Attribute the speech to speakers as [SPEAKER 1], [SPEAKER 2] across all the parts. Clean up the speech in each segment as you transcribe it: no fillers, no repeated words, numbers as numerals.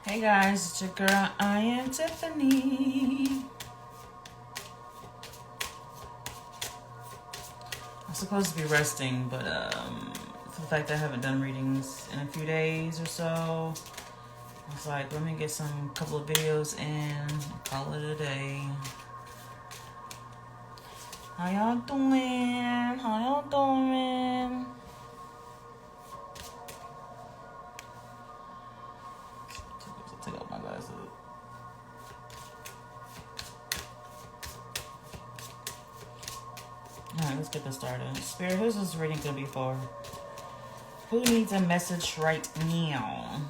[SPEAKER 1] Hey guys, it's your girl, I.am.Tiffanee. I'm supposed to be resting, but for the fact that I haven't done readings in a few days or so, I was like, let me get some couple of videos in, call it a day. How y'all doing? How y'all doing? Take off my glasses. Alright, let's get this started. Spirit, who's this reading gonna be for? Who needs a message right now?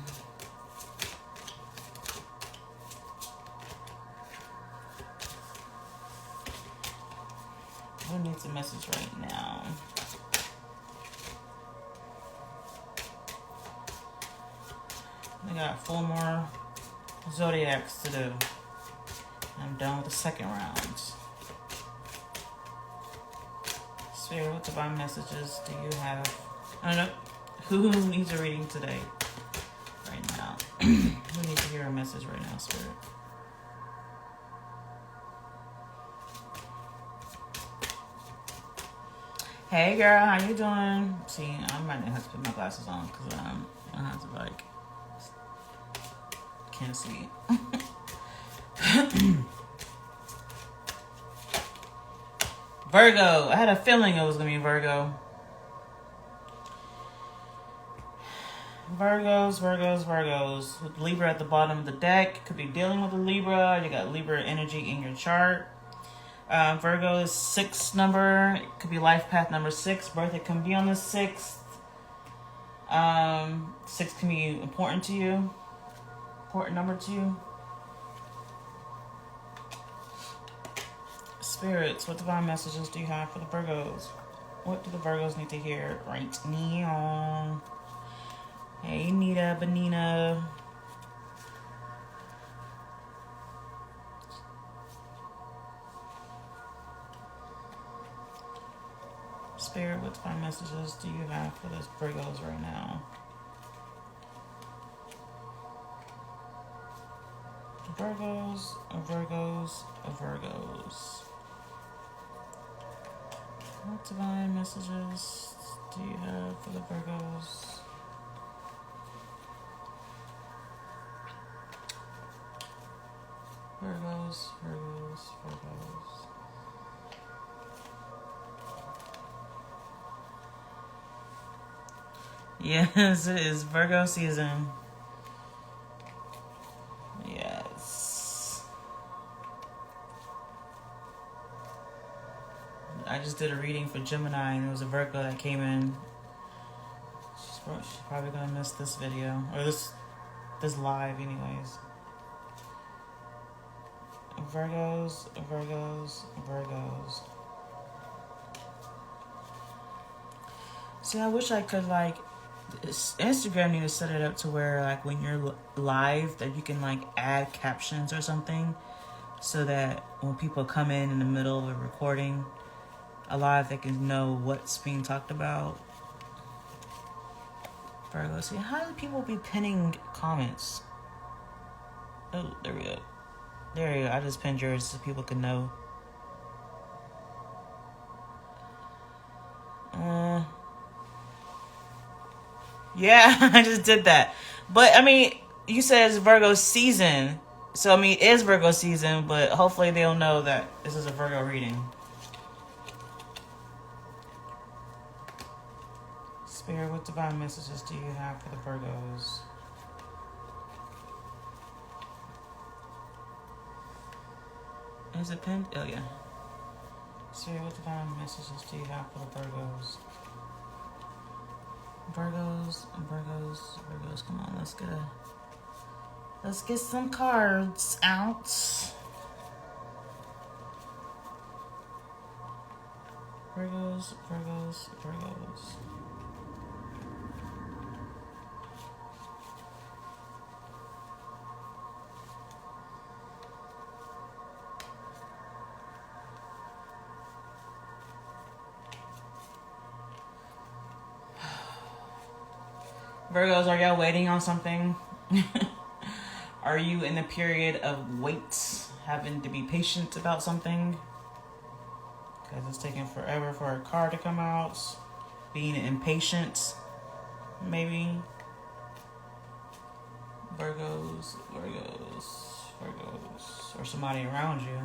[SPEAKER 1] Who needs a message right now? We got 4 more zodiacs to do. I'm done with the second round. Spirit, what divine messages do you have? I don't know. Who needs a reading today? Right now. Who needs to hear a message right now, Spirit? Hey girl, how you doing? See, I might not have to put my glasses on because I have to like can't see. Virgo. I had a feeling it was gonna be Virgo. Virgos. With Libra at the bottom of the deck. Could be dealing with a Libra. You got Libra energy in your chart. Virgo is 6th number. It could be life path number 6. Birthday can be on the 6th. 6 can be important to you. Important number to you. Spirits, what divine messages do you have for the Virgos? What do the Virgos need to hear right now? Hey, Nita, Benina. Spirit, what divine messages do you have for those Virgos right now? Virgos. What divine messages do you have for the Virgos? Virgos. Yes, it is Virgo season. Yes. I just did a reading for Gemini and it was a Virgo that came in. She's probably gonna miss this video. Or this live anyways. Virgos. See, I wish I could like Instagram need to set it up to where like when you're live that you can like add captions or something so that when people come in the middle of a recording live they can know what's being talked about. Virgo, see, how do people be pinning comments? Oh, there we go. There you go. I just pinned yours so people can know. Yeah, I just did that. But, I mean, you said it's Virgo season. So, I mean, it is Virgo season, but hopefully they'll know that this is a Virgo reading. Spirit, what divine messages do you have for the Virgos? Is it pinned? Oh, yeah. Spirit, what divine messages do you have for the Virgos? Virgos, come on, let's get some cards out. Virgos. Virgos, are y'all waiting on something? Are you in a period of wait, having to be patient about something? Because it's taking forever for a card to come out. Being impatient, maybe. Virgos, or somebody around you.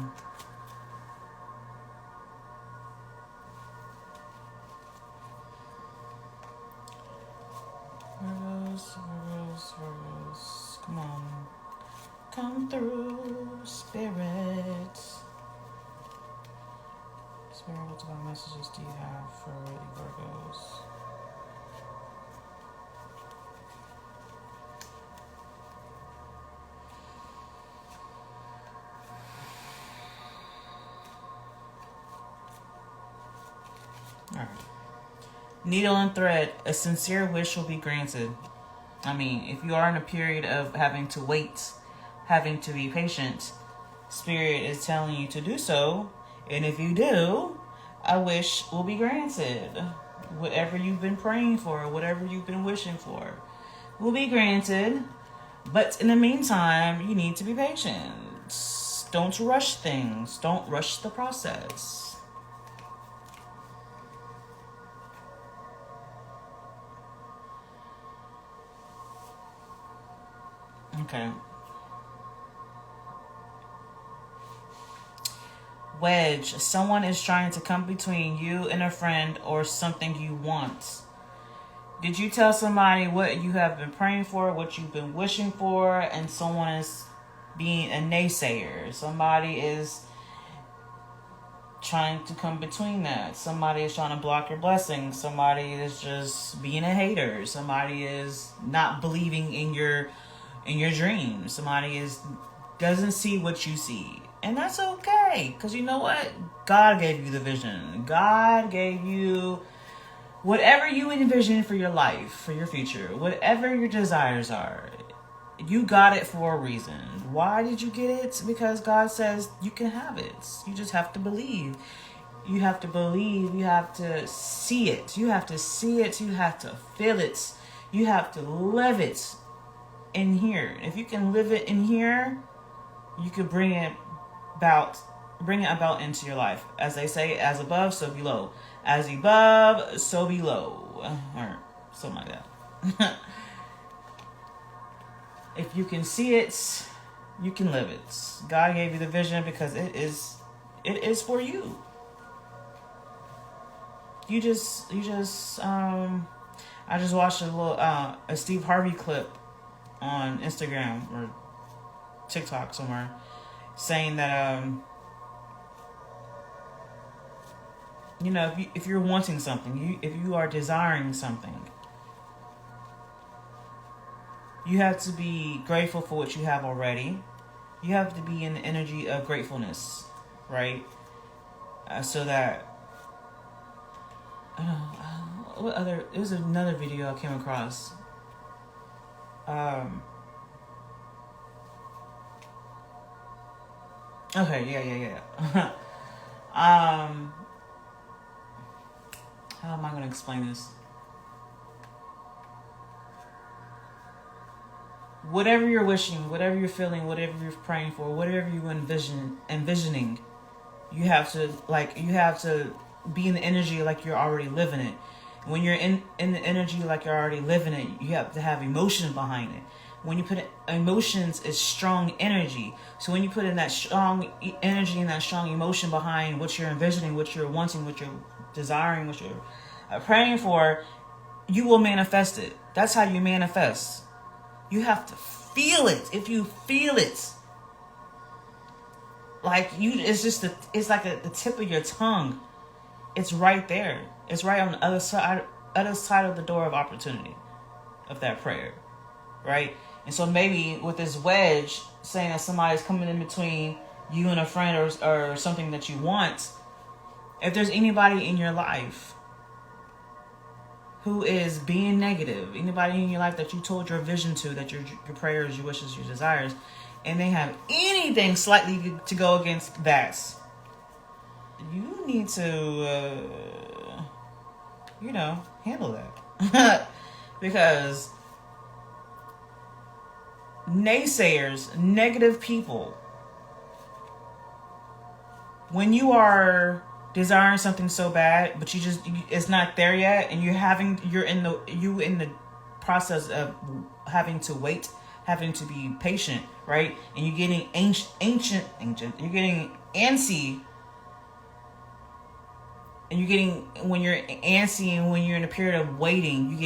[SPEAKER 1] Virgos. Come on. Come through, Spirit. Spirit, what kind of messages do you have for the Virgos? Alright. Needle and thread. A sincere wish will be granted. I mean, if you are in a period of having to wait, having to be patient, Spirit is telling you to do so. And if you do, a wish will be granted. Whatever you've been praying for, whatever you've been wishing for, will be granted. But in the meantime, you need to be patient. Don't rush things. Don't rush the process. Okay. Wedge. Someone is trying to come between you and a friend or something you want. Did you tell somebody what you have been praying for, what you've been wishing for, and someone is being a naysayer? Somebody is trying to come between that. Somebody is trying to block your blessings. Somebody is just being a hater. Somebody is not believing in your dreams. Somebody doesn't see what you see. And that's okay. Because you know what? God gave you the vision. God gave you whatever you envision for your life, for your future, whatever your desires are. You got it for a reason. Why did you get it? Because God says you can have it. You just have to believe. You have to believe. You have to see it. You have to see it. You have to feel it. You have to live it in here. If you can live it in here, you could bring it about into your life. As they say, as above, so below. As above, so below. Or something like that. If you can see it, you can live it. God gave you the vision because it is for you. I just watched a Steve Harvey clip on Instagram or TikTok somewhere, saying that if you're wanting something, if you are desiring something, you have to be grateful for what you have already. You have to be in the energy of gratefulness, right? So that it was another video I came across. Okay, yeah. How am I going to explain this? Whatever you're wishing, whatever you're feeling, whatever you're praying for, whatever you're envisioning, you have to be in the energy like you're already living it. When you're in the energy like you're already living it, you have to have emotion behind it. When you put emotions, is strong energy. So when you put in that strong energy and that strong emotion behind what you're envisioning, what you're wanting, what you're desiring, what you're praying for, you will manifest it. That's how you manifest. You have to feel it. If you feel it, it's like the tip of your tongue. It's right there. It's right on the other side of the door of opportunity of that prayer, right? And so maybe with this wedge, saying that somebody's coming in between you and a friend or something that you want, if there's anybody in your life who is being negative, anybody in your life that you told your vision to, that your prayers, your wishes, your desires, and they have anything slightly to go against that, you need to, handle that. Because naysayers, negative people. When you are desiring something so bad, but it's not there yet, and you're in the process of having to wait, having to be patient, right? And you're getting ancient. You're getting antsy, and when you're antsy and when you're in a period of waiting,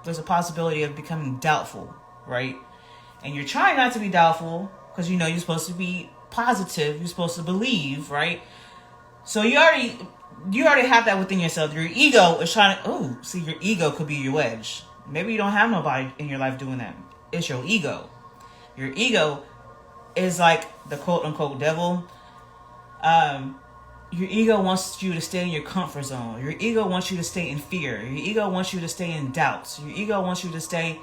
[SPEAKER 1] there's a possibility of becoming doubtful, right? And you're trying not to be doubtful because you're supposed to be positive. You're supposed to believe, right? So you already have that within yourself. Your ego is trying to. Your ego could be your wedge. Maybe you don't have nobody in your life doing that. It's your ego. Your ego is like the quote unquote devil. Your ego wants you to stay in your comfort zone. Your ego wants you to stay in fear. Your ego wants you to stay in doubts. Your ego wants you to stay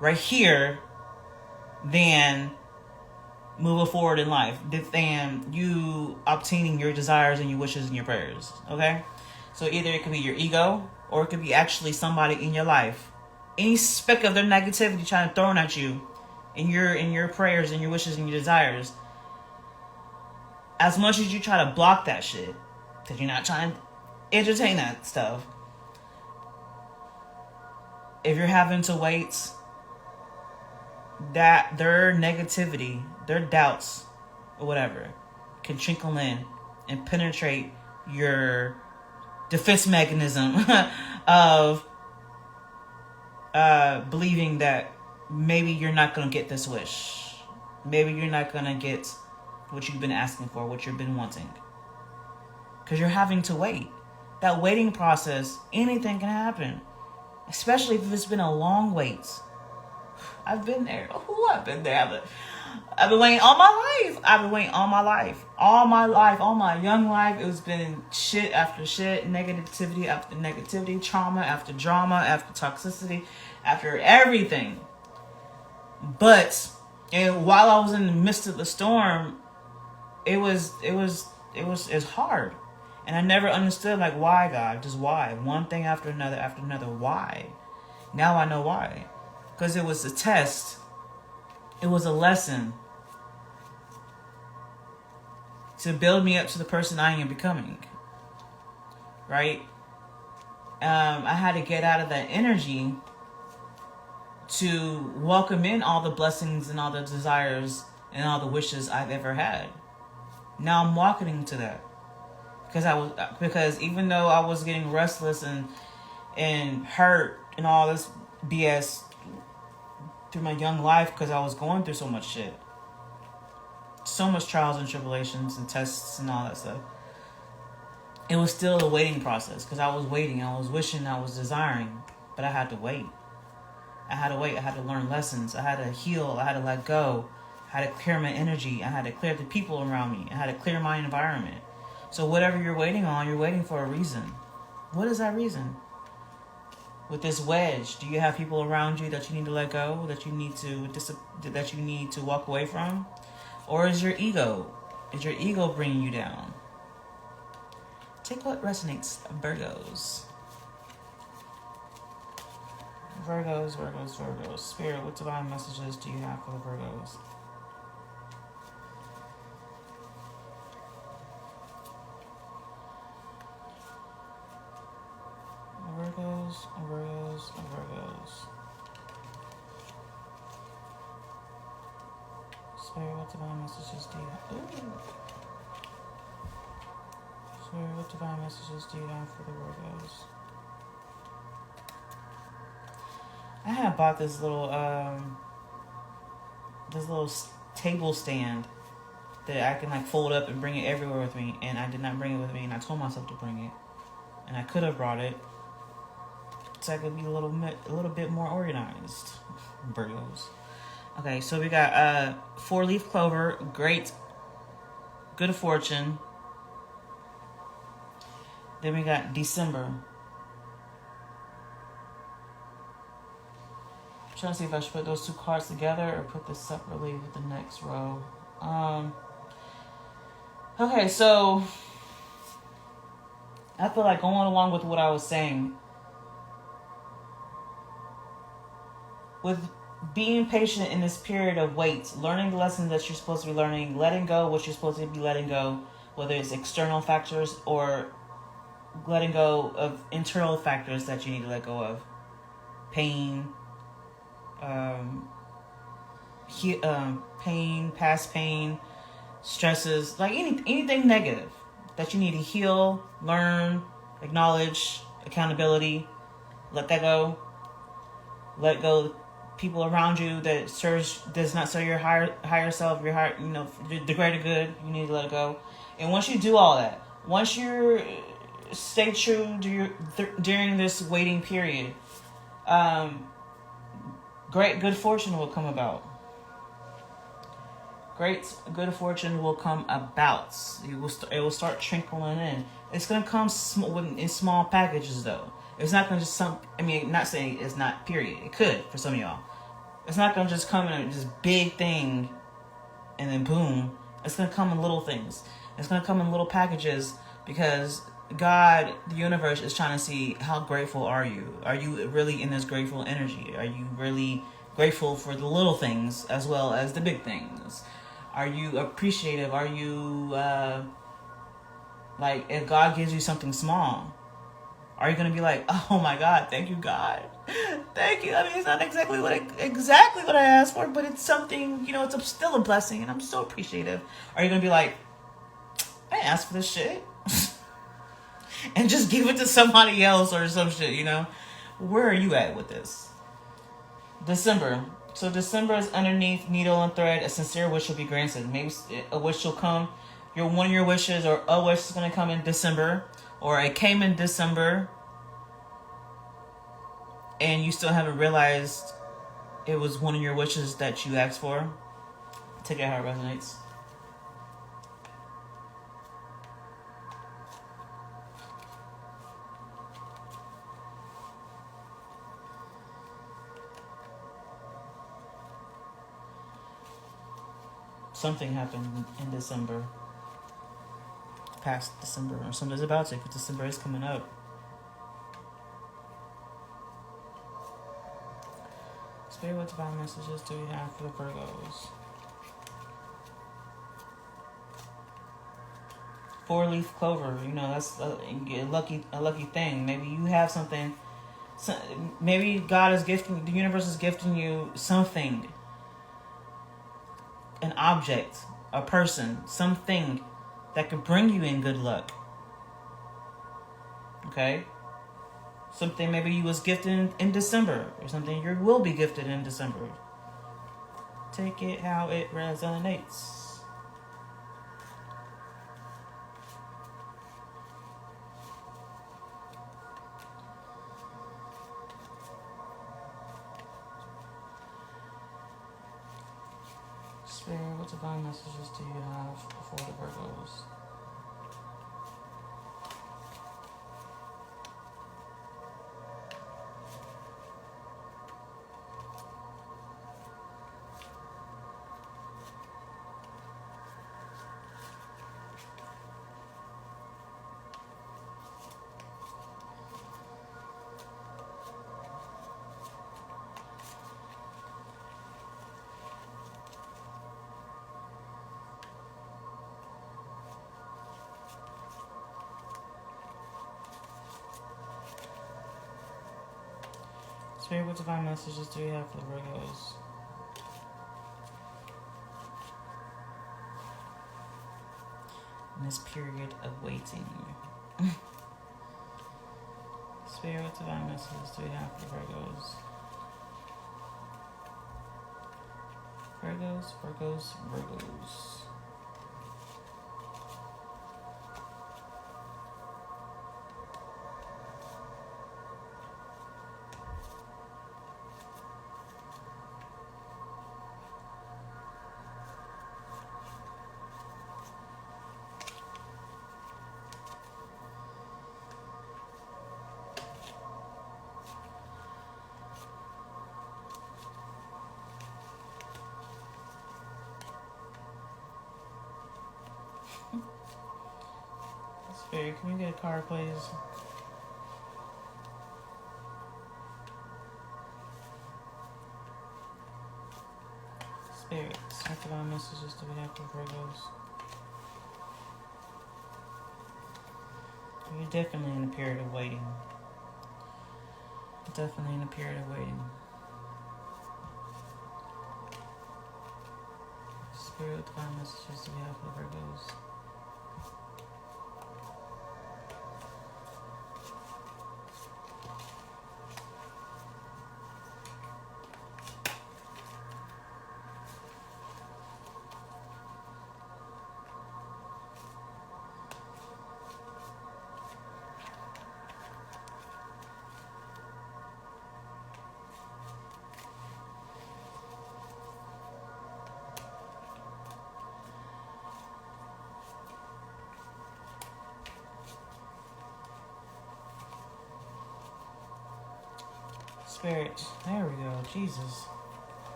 [SPEAKER 1] right here than moving forward in life, than you obtaining your desires and your wishes and your prayers. Okay? So either it could be your ego, or it could be actually somebody in your life. Any speck of their negativity trying to throw at you in your prayers and your wishes and your desires. As much as you try to block that shit, because you're not trying to entertain that stuff, if you're having to wait, that their negativity, their doubts, or whatever, can trickle in and penetrate your defense mechanism of believing that maybe you're not going to get this wish. Maybe you're not going to get what you've been asking for, what you've been wanting. Because you're having to wait. That waiting process, anything can happen. Especially if it's been a long wait. I've been there. I've been there. I've been waiting all my life. I've been waiting all my life. All my young life. It's been shit after shit. Negativity after negativity. Trauma after drama. After toxicity. After everything. But, and while I was in the midst of the storm, it was hard. And I never understood, like, why, God? Just why? One thing after another, why? Now I know why. Because it was a test. It was a lesson to build me up to the person I am becoming. Right? I had to get out of that energy to welcome in all the blessings and all the desires and all the wishes I've ever had. Now I'm walking into that. Because even though I was getting restless and hurt and all this BS through my young life, because I was going through so much shit, so much trials and tribulations and tests and all that stuff, it was still a waiting process. Because I was waiting, I was wishing, I was desiring, but I had to wait. I had to learn lessons. I had to heal. I had to let go. I had to clear my energy. I had to clear the people around me. I had to clear my environment. So whatever you're waiting on, you're waiting for a reason. What is that reason? With this wedge, do you have people around you that you need to let go, that you need to walk away from? Or is your ego bringing you down? Take what resonates, Virgos. Virgos. Spirit, what divine messages do you have for the Virgos? Virgos. Spirit, what divine messages do you have? Spirit, what divine messages do you have for the Virgos? I had bought this little table stand that I can like fold up and bring it everywhere with me, and I did not bring it with me, and I told myself to bring it, and I could have brought it so I could be a little bit more organized. Virgos. Okay, so we got 4-leaf clover, great, good fortune. Then we got December. I'm trying to see if I should put those two cards together or put this separately with the next row. Okay, so I feel like going along with what I was saying, with being patient in this period of wait, learning the lessons that you're supposed to be learning, letting go what you're supposed to be letting go, whether it's external factors or letting go of internal factors that you need to let go of. Pain, past pain, stresses, like anything negative that you need to heal, learn, acknowledge, accountability, let that go. Let go people around you that does not serve your higher self, your higher, the greater good. You need to let it go. And once you do all that, once you stay true during this waiting period, great good fortune will come about. Great good fortune will come about. It will start trickling in. It's gonna come in small packages though. It's not gonna just not saying it's not. Period. It could for some of y'all. It's not gonna just come in this big thing, and then boom. It's gonna come in little things. It's gonna come in little packages because God, the universe, is trying to see how grateful are you. Are you really in this grateful energy? Are you really grateful for the little things as well as the big things? Are you appreciative? Are you like, if God gives you something small, are you gonna be like, oh my God, thank you, God, thank you? I mean, it's not exactly what I asked for, but it's something, it's still a blessing, and I'm so appreciative. Are you gonna be like, I didn't ask for this shit, and just give it to somebody else or some shit? Where are you at with this? December. So December is underneath needle and thread. A sincere wish will be granted. Maybe a wish will come. One of your wishes or a wish is going to come in December, or it came in December, and you still haven't realized it was one of your wishes that you asked for. Take it how it resonates. Something happened in December. Past December, or something's about to, because December is coming up. Spirit, what divine messages do we have for the Virgos? 4-leaf clover. That's a lucky thing. Maybe you have something. Maybe God is gifting. The universe is gifting you something. An object, a person, something that could bring you in good luck. Okay? Something maybe you was gifted in December, or something you will be gifted in December. Take it how it resonates. Spirit, what divine messages do you have for the Virgos? Spirit, what divine messages do we have for the Virgos? In this period of waiting. Spirit, what divine messages do we have for the Virgos? Virgos. Spirit, can you get a card, please? Spirits, I forgot messages that we have for Virgos. You're definitely in a period of waiting. Definitely in a period of waiting. Spirit, what kind of messages do we have for Virgos? Spirit, there we go, Jesus.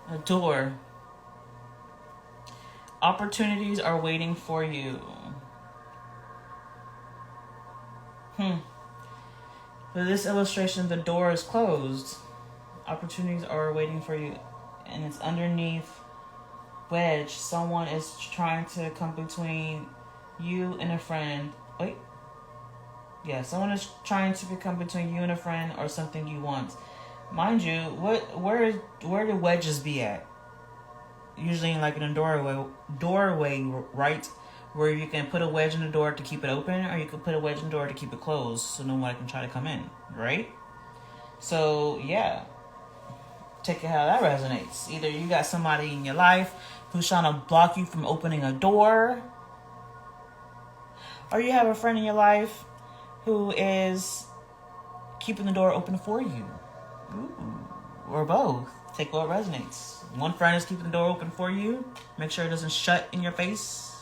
[SPEAKER 1] A door. Opportunities are waiting for you. For this illustration, the door is closed. Opportunities are waiting for you. And it's underneath wedge. Someone is trying to come between you and a friend. Wait. Yeah, someone is trying to become between you and a friend or something you want. Mind you, where do wedges be at? Usually in a doorway, right? Where you can put a wedge in the door to keep it open, or you can put a wedge in the door to keep it closed so no one can try to come in, right? So, yeah. Take it how that resonates. Either you got somebody in your life who's trying to block you from opening a door, or you have a friend in your life who is keeping the door open for you. Ooh. Or both. Take what resonates. One friend is keeping the door open for you. Make sure it doesn't shut in your face.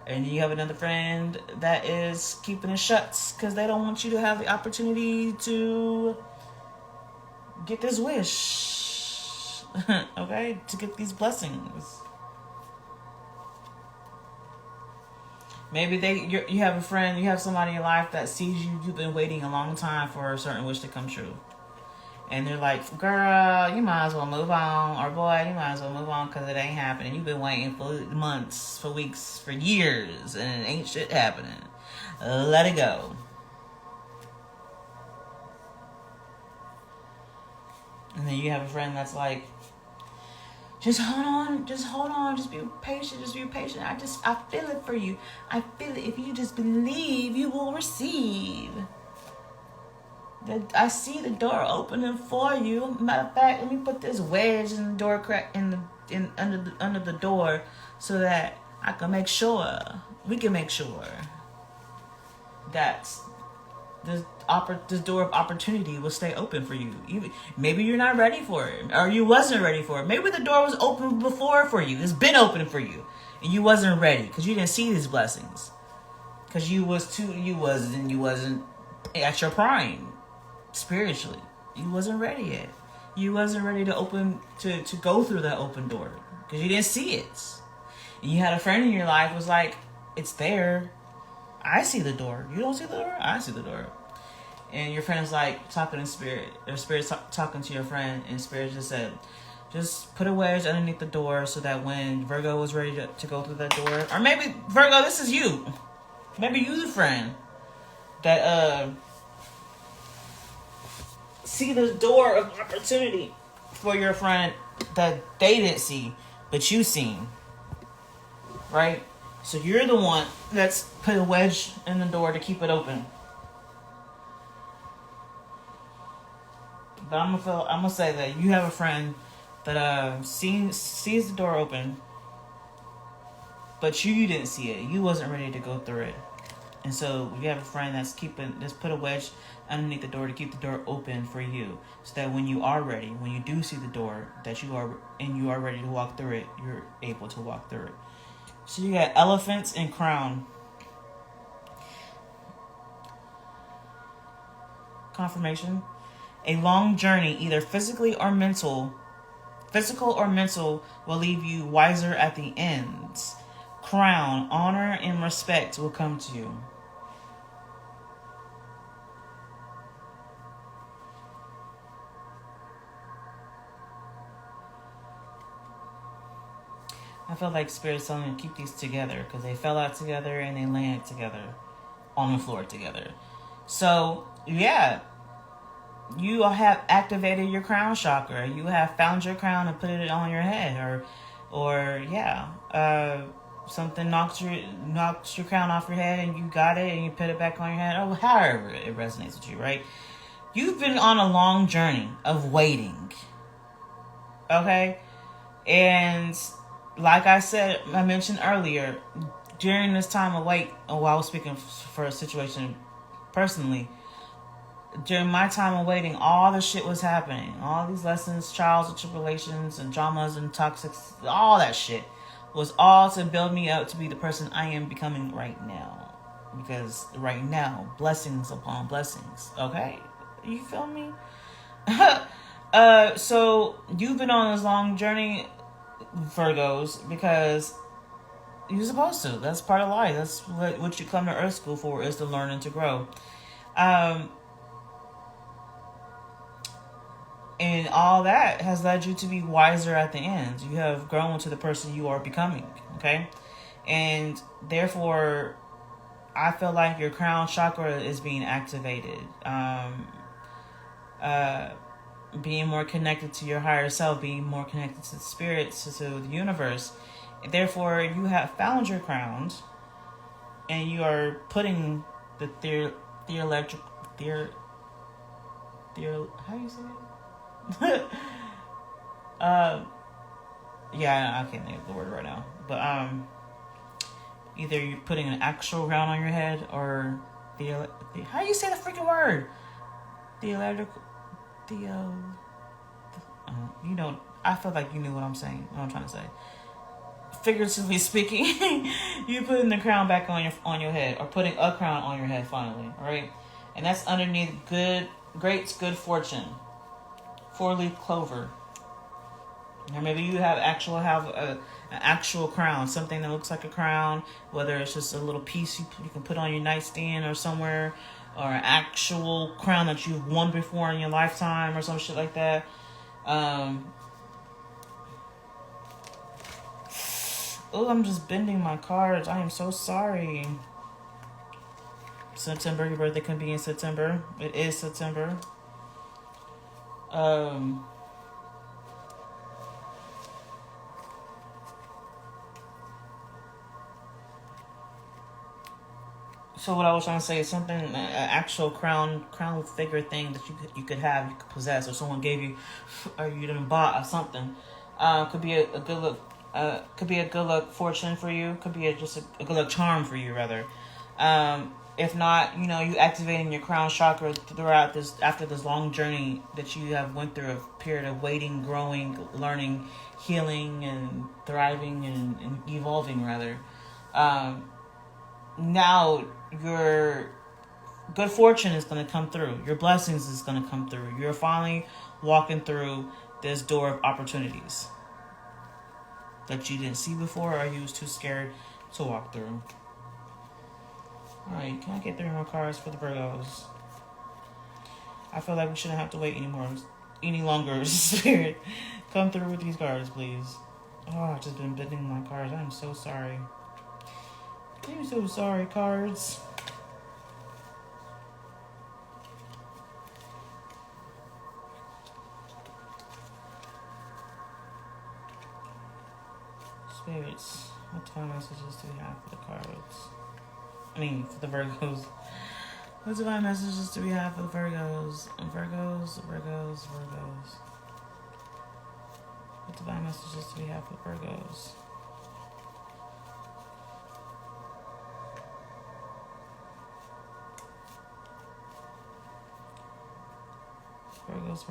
[SPEAKER 1] And you have another friend that is keeping it shut because they don't want you to have the opportunity to get this wish. Okay? To get these blessings. Maybe you have a friend, you have somebody in your life that sees you've been waiting a long time for a certain wish to come true. And they're like, girl, you might as well move on. Or boy, you might as well move on because it ain't happening. You've been waiting for months, for weeks, for years, and it ain't shit happening. Let it go. And then you have a friend that's like, just hold on, just be patient. I feel it for you. I feel it. If you just believe, you will receive. I see the door opening for you. Matter of fact, let me put this wedge in the door crack under the door so that we can make sure that this door of opportunity will stay open for you. Maybe you're not ready for it, or you wasn't ready for it. Maybe the door was open before for you. It's been open for you, and you wasn't ready because you didn't see these blessings. Because you wasn't at your prime spiritually. You wasn't ready yet. You wasn't ready to go through that open door because you didn't see it. And you had a friend in your life who was like, it's there. I see the door. You don't see the door? I see the door. And your friend is like talking in spirit. Or spirit's talking to your friend, and spirit just said, just put a wedge underneath the door so that when Virgo was ready to go through that door, or maybe Virgo, this is you. Maybe you the friend that see the door of opportunity for your friend that they didn't see, but you seen. Right? So you're the one that's put a wedge in the door to keep it open. But I'm gonna say that you have a friend that sees the door open, but you didn't see it. You wasn't ready to go through it, and so you have a friend that's put a wedge underneath the door to keep the door open for you, so that when you are ready, when you do see the door, that you are ready to walk through it, you're able to walk through it. So you got elephants and crown. Confirmation. A long journey, either physical or mental, will leave you wiser at the end. Crown, honor, and respect will come to you. I feel like Spirit's telling me to keep these together because they fell out together and they landed together on the floor together. So, yeah, you have activated your crown chakra. You have found your crown and put it on your head, something knocks your crown off your head and you got it and you put it back on your head, or however it resonates with you, right? You've been on a long journey of waiting, okay? And like I mentioned earlier, during this time of wait, while I was speaking for a situation personally, during my time of waiting, all the shit was happening. All these lessons, trials and tribulations and dramas and toxics, all that shit was all to build me up to be the person I am becoming right now. Because right now, blessings upon blessings, okay? You feel me? So you've been on this long journey, Virgos, because you're supposed to. That's part of life. That's what you come to Earth School for, is to learn and to grow. And all that has led you to be wiser at the end. You have grown to the person you are becoming, okay? And therefore, I feel like your crown chakra is being activated. Being more connected to your higher self, being more connected to the spirits, to the universe. And therefore, you have found your crown, and you are putting the how do you say it? Yeah, I can't think of the word right now. But either you're putting an actual crown on your head, or how do you say the freaking word? I feel like you knew what I'm saying. What I'm trying to say. Figuratively speaking, you putting the crown back on your head, or putting a crown on your head finally, all right? And that's underneath great good fortune, 4-leaf clover. Or maybe you have an actual crown, something that looks like a crown, whether it's just a little piece you can put on your nightstand or somewhere, or an actual crown that you've won before in your lifetime or some shit like that. Oh, I'm just bending my cards. I am so sorry. September, your birthday can be in September. It is September. So what I was trying to say is something, an actual crown figure thing that you could have, you could possess, or someone gave you, or you done bought, or something. Could be a good look. Could be a good luck fortune for you. Could be just a good luck charm for you, rather. If not, you activating your crown chakra throughout after this long journey that you have went through, a period of waiting, growing, learning, healing, and thriving, and evolving, rather. Now your good fortune is going to come through. Your blessings is going to come through. You're finally walking through this door of opportunities that you didn't see before, or you was too scared to walk through. Alright, can I get 3 more cards for the Virgos? I feel like we shouldn't have to wait any longer. Spirit, come through with these cards, please. Oh, I've just been bending my cards. I'm so sorry. I'm so sorry, cards. Spirits, what divine messages do we have for the cards? For the Virgos. What divine messages do we have for the Virgos? Virgos. What divine messages do we have for Virgos? Virgos.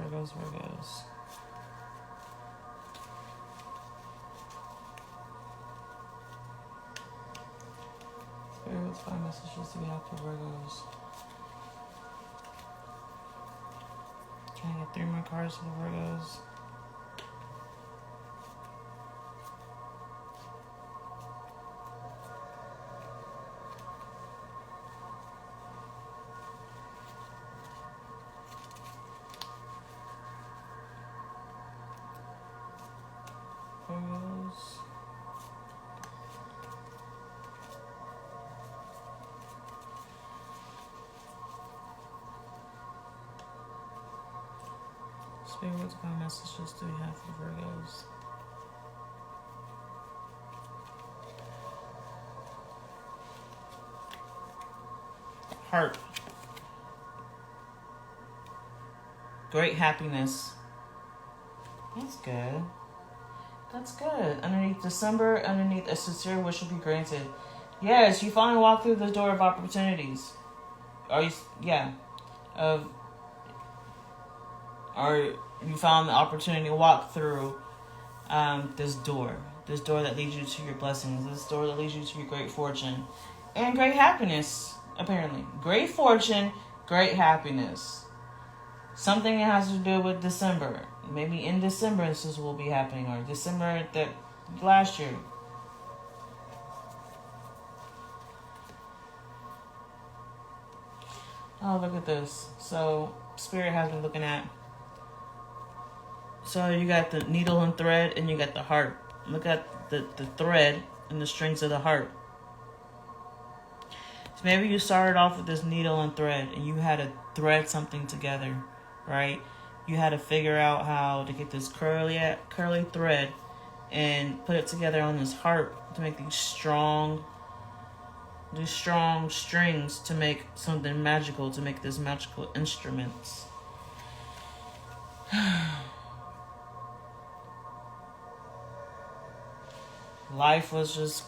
[SPEAKER 1] What divine messages do we have for Virgos? Can I get 3 more cards for the Virgos? Virgos. Spirit, what kind of messages do we have for Virgos? Heart. Great happiness. That's good. That's good. Underneath December, underneath a sincere wish will be granted. Yes, you finally walk through the door of opportunities. Or you found the opportunity to walk through this door that leads you to your blessings, this door that leads you to your great fortune and great happiness. Apparently, great fortune, great happiness. Something that has to do with December. Maybe in December this will be happening, or December that last year. Oh, look at this. So, Spirit has been looking at. So, you got the needle and thread, and you got the heart. Look at the thread and the strings of the heart. So, maybe you started off with this needle and thread, and you had to thread something together, right? You had to figure out how to get this curly thread and put it together on this heart to make these strong strings to make something magical, to make this magical instruments. Life was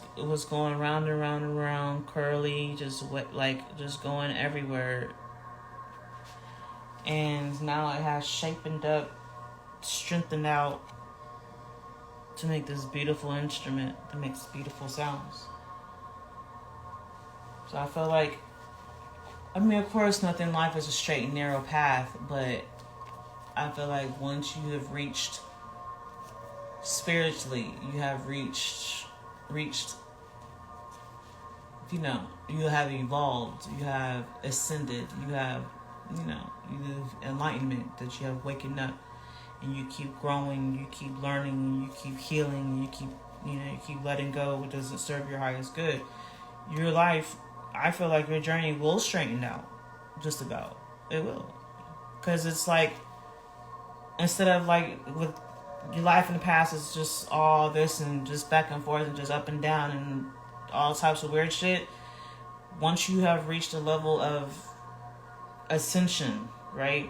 [SPEAKER 1] going round and round and round, curly, just going everywhere. And now it has shapened up, strengthened out to make this beautiful instrument that makes beautiful sounds. So I feel like, of course, nothing in life is a straight and narrow path, but I feel like once you have reached spiritually, you have reached, you have evolved, you have ascended, you have enlightenment, that you have waken up, and you keep growing, you keep learning, you keep healing, you keep letting go what doesn't serve your highest good. Your life, I feel like your journey will straighten out. Just about. It will. Because it's like, instead of like with your life in the past, it's just all this and just back and forth and just up and down and all types of weird shit. Once you have reached a level of ascension, right?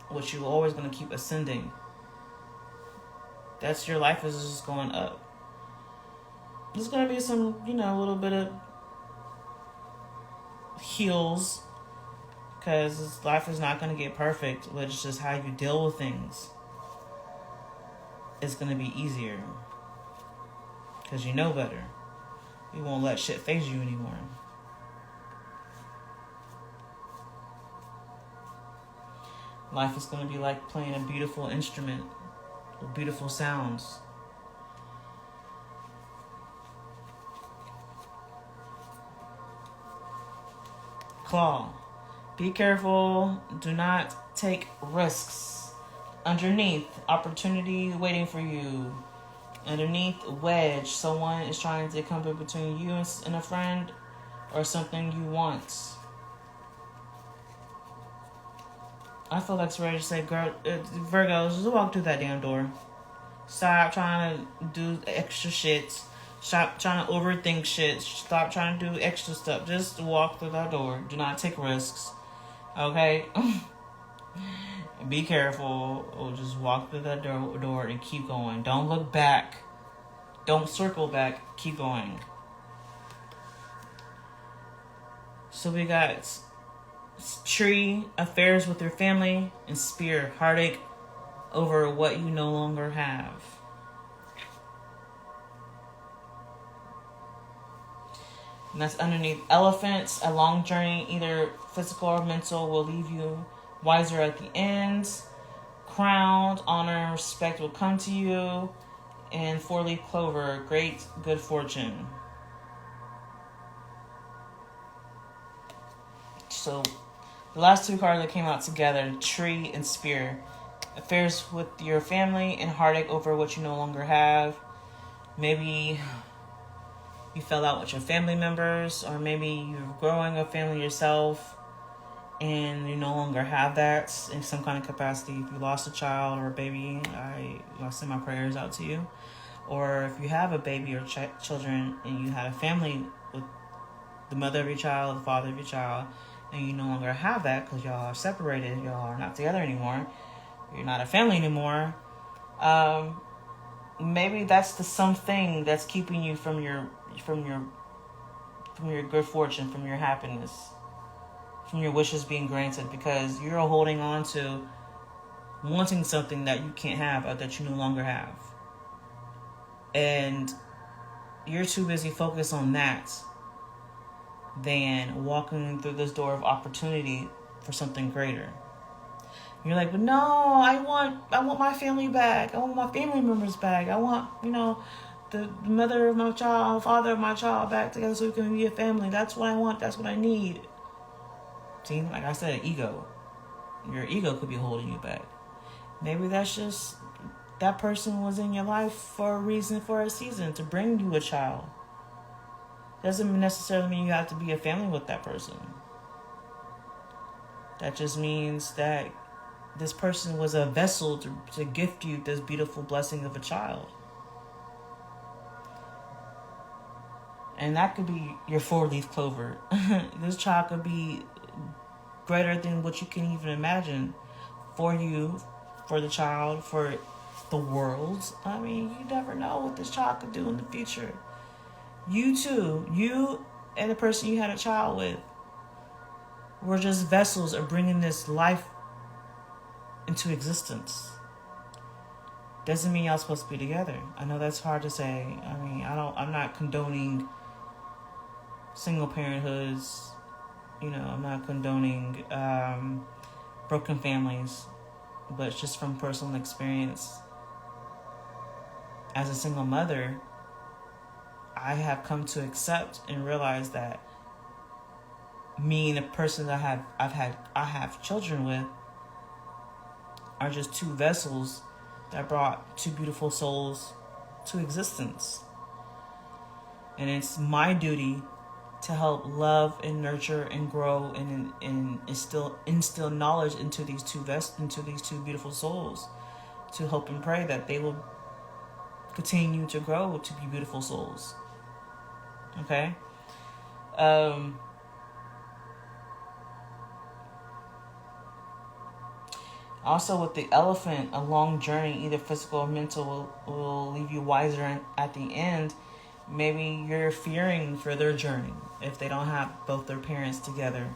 [SPEAKER 1] Which you're always going to keep ascending. That's your life is just going up. There's going to be some, a little bit of heals, because life is not going to get perfect, but it's just how you deal with things. It's going to be easier because you know better. You won't let shit phase you anymore. Life is going to be like playing a beautiful instrument with beautiful sounds. Claw. Be careful. Do not take risks. Underneath, opportunity waiting for you. Underneath, wedge. Someone is trying to come in between you and a friend or something you want. I feel like it's ready to say, girl, Virgo, just walk through that damn door. Stop trying to do extra shit. Stop trying to overthink shit. Stop trying to do extra stuff. Just walk through that door. Do not take risks. Okay? Be careful. Or just walk through that door and keep going. Don't look back. Don't circle back. Keep going. So we got tree, affairs with your family, and spear, heartache over what you no longer have. And that's underneath elephants. A long journey, either physical or mental, will leave you wiser at the end. Crowned, honor and respect will come to you. And four-leaf clover, great good fortune. So the last two cards that came out together, tree and spear. Affairs with your family and heartache over what you no longer have. Maybe you fell out with your family members, or maybe you're growing a family yourself and you no longer have that in some kind of capacity, if you lost a child or a baby, I send my prayers out to you. Or if you have a baby or children and you had a family with the mother of your child, the father of your child, and you no longer have that because y'all are separated, y'all are not together anymore, you're not a family anymore, maybe that's the something that's keeping you from your good fortune, from your happiness, from your wishes being granted, because you're holding on to wanting something that you can't have or that you no longer have. And you're too busy focused on that than walking through this door of opportunity for something greater. You're like, but no, I want my family back. I want my family members back. I want, the mother of my child, father of my child back together so we can be a family. That's what I want. That's what I need. See, like I said, ego. Your ego could be holding you back. Maybe that's just that person was in your life for a reason, for a season, to bring you a child. Doesn't necessarily mean you have to be a family with that person. That just means that this person was a vessel to gift you this beautiful blessing of a child. And that could be your 4-leaf clover. This child could be greater than what you can even imagine for you, for the child, for the world. I mean, you never know what this child could do in the future. You too, you and the person you had a child with were just vessels of bringing this life into existence. Doesn't mean y'all supposed to be together. I know that's hard to say. I mean, I'm not condoning single parenthoods. I'm not condoning broken families, but it's just from personal experience. As a single mother, I have come to accept and realize that me and the person that I have children with are just two vessels that brought two beautiful souls to existence. And it's my duty to help love and nurture and grow and instill knowledge into these two beautiful souls, to hope and pray that they will continue to grow to be beautiful souls. Okay? Also, with the elephant, a long journey, either physical or mental, will leave you wiser at the end. Maybe you're fearing for their journey if they don't have both their parents together.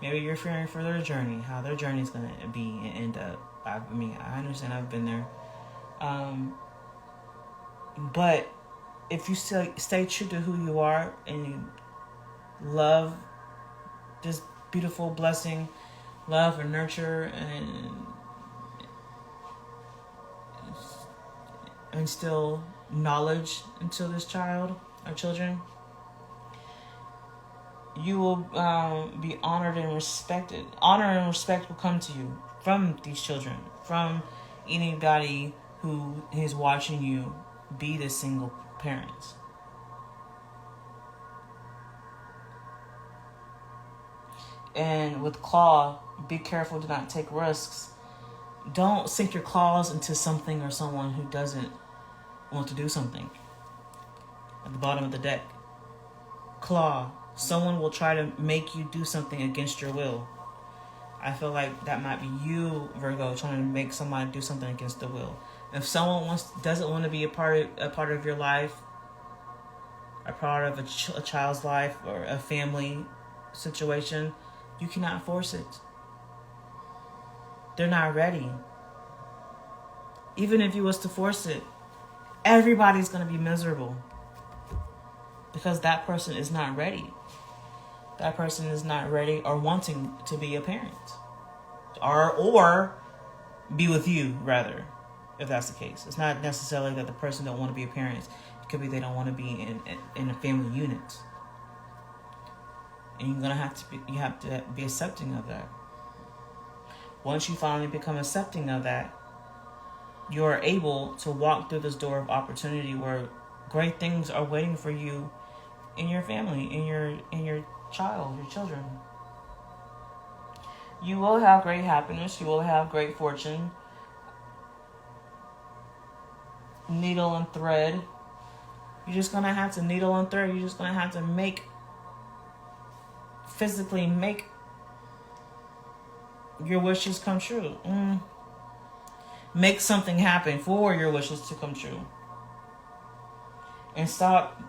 [SPEAKER 1] Maybe you're fearing for their journey, how their journey is going to be and end up. I understand, I've been there. But if you stay true to who you are and you love this beautiful blessing, love and nurture and instill knowledge into this child or children, you will be honored and respected. Honor and respect will come to you from these children, from anybody who is watching you be the single parent. And with claw, be careful to not take risks. Don't sink your claws into something or someone who doesn't want to do something. At the bottom of the deck, claw. Someone will try to make you do something against your will. I feel like that might be you, Virgo, trying to make somebody do something against the will. If someone doesn't want to be a part of your life, a part of a child's life or a family situation, you cannot force it. They're not ready. Even if you was to force it, everybody's going to be miserable because that person is not ready. That person is not ready or wanting to be a parent, or be with you, rather, if that's the case. It's not necessarily that the person don't want to be a parent. It could be they don't want to be in a family unit. And you have to be accepting of that. Once you finally become accepting of that, you are able to walk through this door of opportunity where great things are waiting for you in your family, in your child, your children. You will have great happiness. You will have great fortune. Needle and thread. You're just going to have to needle and thread. You're just going to have to physically make your wishes come true. Make something happen for your wishes to come true. And stop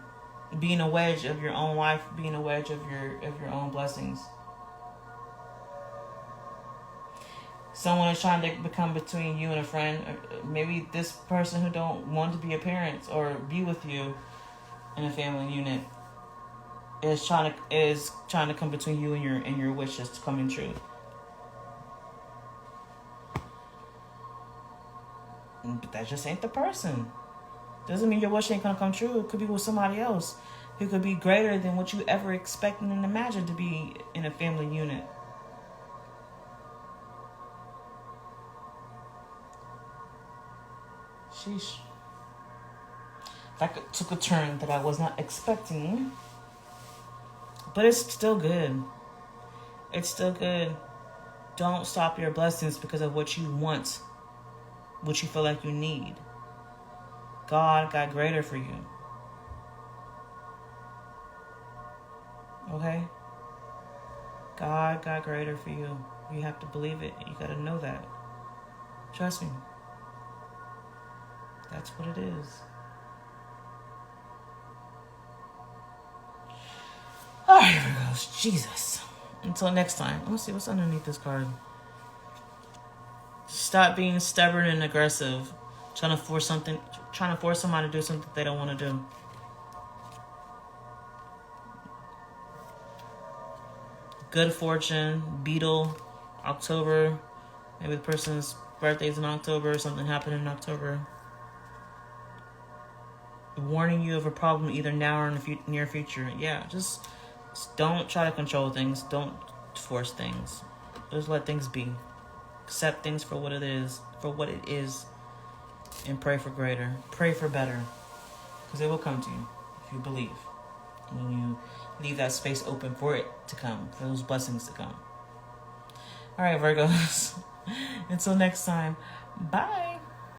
[SPEAKER 1] being a wedge of your own life, being a wedge of your own blessings. Someone is trying to become between you and a friend. Or maybe this person who don't want to be a parent or be with you in a family unit is trying to come between you and your wishes to coming true. But that just ain't the person. Doesn't mean your wish ain't gonna come true. It could be with somebody else who could be greater than what you ever expected and imagined to be in a family unit. Sheesh. That took a turn that I was not expecting. But it's still good. It's still good. Don't stop your blessings because of what you want, what you feel like you need. God got greater for you. Okay? God got greater for you. You have to believe it. You got to know that. Trust me. That's what it is. Alright, Virgos. Jesus. Until next time. Let's see what's underneath this card. Stop being stubborn and aggressive. Trying to force somebody to do something they don't want to do. Good fortune, beetle, October. Maybe the person's birthday's in October or something happened in October. Warning you of a problem either now or in the near future. Yeah, just don't try to control things. Don't force things. Just let things be. Accept things for what it is. And pray for greater. Pray for better. Because it will come to you if you believe. When you leave that space open for it to come. For those blessings to come. Alright, Virgos. Until next time. Bye.